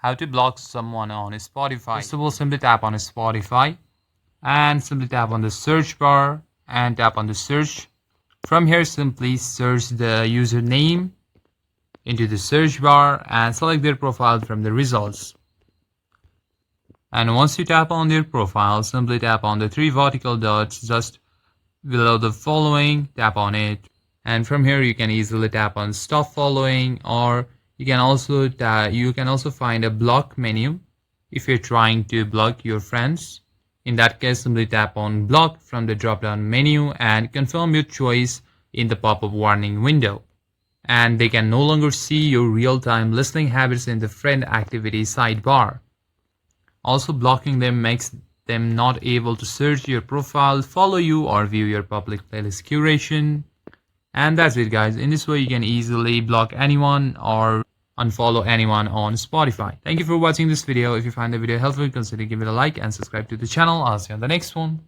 how to block someone on Spotify. First of all, simply tap on Spotify and simply tap on the search bar and tap on the search. From here, simply search the username into the search bar and select their profile from the results. And once you tap on their profile, simply tap on the three vertical dots just below the following, tap on it. And from here you can easily tap on stop following, or you can also find a block menu if you're trying to block your friends. In that case, simply tap on block from the drop down menu and confirm your choice in the pop-up warning window. And they can no longer see your real-time listening habits in the friend activity sidebar. Also, blocking them makes them not able to search your profile, follow you, or view your public playlist curation. And that's it, guys. In this way, you can easily block anyone or unfollow anyone on Spotify. Thank you for watching this video. If you find the video helpful, consider giving it a like and subscribe to the channel. I'll see you on the next one.